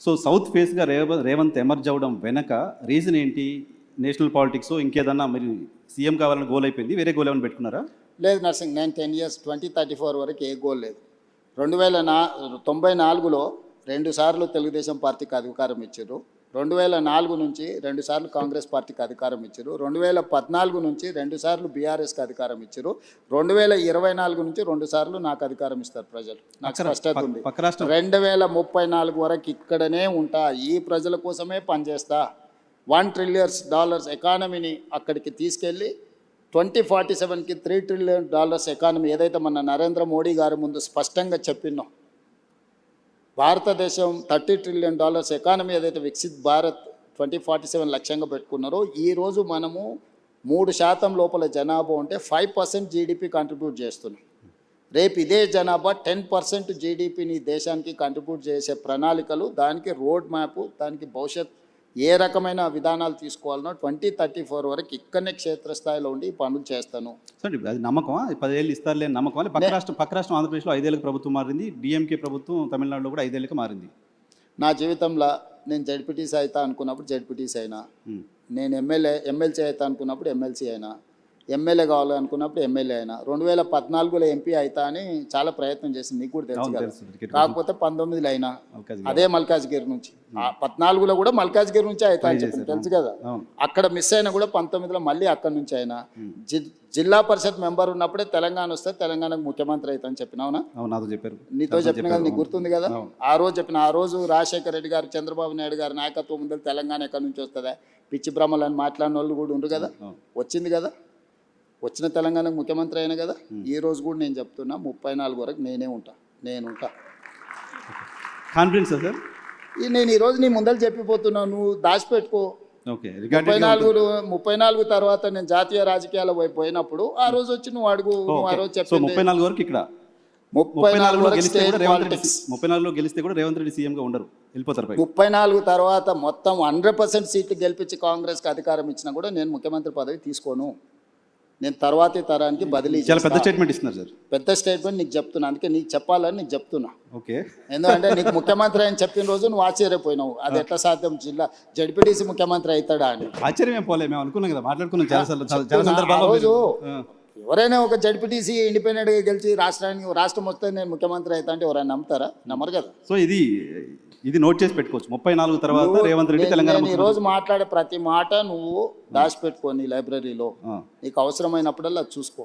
So south ఫేస్గా Revanth emerge అవ్వడం వెనక reason ఏంటి? నేషనల్ పాలిటిక్స్ ఇంకేదన్నా మీరు సీఎం కావాలని గోల్ అయిపోయింది, వేరే గోల్ ఏమైనా పెట్టుకున్నారా? లేదు నర్సింగ్, నేను 10 years 2034 వరకు ఏ గోల్ లేదు. 1994లో 2 సార్లు తెలుగుదేశం పార్టీకి అధికారం ఇచ్చారు. 2004 నుంచి 2 సార్లు కాంగ్రెస్ పార్టీకి అధికారం ఇచ్చారు. 2014 నుంచి 2 సార్లు బీఆర్ఎస్కి అధికారం ఇచ్చారు. 2024 నుంచి 2 సార్లు నాకు అధికారం ఇస్తారు ప్రజలు. నాకు స్పష్టత ఉంది. 2034 వరకు ఇక్కడనే ఉంటా, ఈ ప్రజల కోసమే పనిచేస్తా. $1 trillion ఎకానమీని అక్కడికి తీసుకెళ్ళి 2047కి $3 trillion ఎకానమీ ఏదైతే మన నరేంద్ర మోడీ గారి ముందు స్పష్టంగా చెప్పినాం, భారతదేశం $30 trillion ఎకానమీ ఏదైతే వికసిత్ భారత్ 2047 లక్ష్యంగా పెట్టుకున్నారో, ఈరోజు మనము 3% లోపల జనాభా ఉంటే 5% జీడిపి కంట్రిబ్యూట్ చేస్తున్నాం. రేపు ఇదే జనాభా 10% జీడిపిని దేశానికి కంట్రిబ్యూట్ చేసే ప్రణాళికలు, దానికి రోడ్ మ్యాప్, దానికి భవిష్యత్ ఏ రకమైన విధానాలు తీసుకోవాలనో 2034 వరకు ఇక్కడనే క్షేత్రస్థాయిలో ఉండి ఈ పనులు చేస్తాను. సార్ అది నమ్మకమా? 10 ఏళ్ళు ఇస్తారులే నమ్మకం? పక్క రాష్ట్రం ఆంధ్రప్రదేశ్లో 5 ఏళ్ళకి ప్రభుత్వం మారింది, డిఎంకే ప్రభుత్వం తమిళనాడులో కూడా 5 ఏళ్ళకి మారింది. నా జీవితంలో నేను జడ్పీటీసీ అవుతా అనుకున్నప్పుడు జడ్పీటీసీ అయినా, నేను ఎమ్మెల్సీ అవుతా అనుకున్నప్పుడు ఎమ్మెల్సీ అయినా, ఎమ్మెల్యే కావాలనుకున్నప్పుడు ఎమ్మెల్యే అయినా. 2014లో ఎంపీ అవుతా అని చాలా ప్రయత్నం చేసింది, నీకు కూడా తెలుసు కదా. కాకపోతే 19లో అయినా అదే మల్కాజ్గిరి నుంచి, 14లో కూడా మల్కాజ్గిరి నుంచి అవుతా అని చెప్పింది, తెలుసు కదా. అక్కడ మిస్ అయినా కూడా 19లో మళ్ళీ అక్కడి నుంచి అయినా. జిల్లా పరిషత్ మెంబర్ ఉన్నప్పుడే తెలంగాణ వస్తే తెలంగాణకు ముఖ్యమంత్రి అవుతా అని చెప్పినావునా? చెప్పారు, నీతో చెప్పిన కదా, నీకు గుర్తుంది కదా. ఆ రోజు చెప్పిన, ఆ రోజు రాజశేఖర రెడ్డి గారు, చంద్రబాబు నాయుడు గారి నాయకత్వం ముందు తెలంగాణ ఎక్కడి నుంచి వస్తుందా, పిచ్చి భ్రమలని మాట్లాడిన వాళ్ళు కూడా ఉండు కదా. వచ్చింది కదా, వచ్చిన తెలంగాణకు ముఖ్యమంత్రి అయినా కదా. ఈ రోజు కూడా నేను చెప్తున్నా, 34 వరకు నేనే ఉంటా. Confidence sir? నేను ఈరోజు నీ ముందర చెప్పిపోతున్నా, నువ్వు దాచిపెట్టుకో. 34 తర్వాత నేను జాతీయ రాజకీయాలు పోయినప్పుడు ఆ రోజు వచ్చి నువ్వు అడుగు. నువ్వు ఆ రోజు చెప్పి 34 వరకు ఇక్కడ 34 గెలిస్తే కూడా రేవంత్ రెడ్డి సీఎం గా ఉండరు, వెళ్ళిపోతారు. 34 తర్వాత మొత్తం 100% సీట్లు గెలిపించి కాంగ్రెస్కి అధికారం ఇచ్చినా కూడా నేను ముఖ్యమంత్రి పదవి తీసుకోను. నేను తర్వాతి తరానికి బదిలీ. చాలా పెద్ద స్టేట్మెంట్ ఇస్తున్నారు సార్. పెద్ద స్టేట్మెంట్ నీకు చెప్తున్నా, అందుకే నీకు చెప్పాలని నీకు చెప్తున్నా. ఓకే, ఎందుకంటే నీకు ముఖ్యమంత్రి అని చెప్పిన రోజు నువ్వు ఆశ్చర్యపోయినావు, అది ఎట్లా సాధ్యం, జిల్లా జడ్పీటీసీ ముఖ్యమంత్రి అవుతాడా అని. ఆశ్చర్యం పోలే, మేము అనుకున్నాం కదా, మాట్లాడుకున్నాం చాలా సందర్భాల్లో. రోజు ఎవరైనా ఒక జడ్పీటీసీ ఇండిపెండెంట్గా గెలిచి రాష్ట్రం వస్తే నేను ముఖ్యమంత్రి అవుతా అంటే ఎవరైనా నమ్ముతారా? నమ్మరు కదా. సో ఇది నోట్ చేసి పెట్టుకోవచ్చు. 34 తర్వాత రేవంత్ రెడ్డి తెలంగాణ. ఈ రోజు మాట్లాడే ప్రతి మాట నువ్వు దాచిపెట్టుకో నీ లైబ్రరీలో, నీకు అవసరమైనప్పుడల్లా చూసుకో.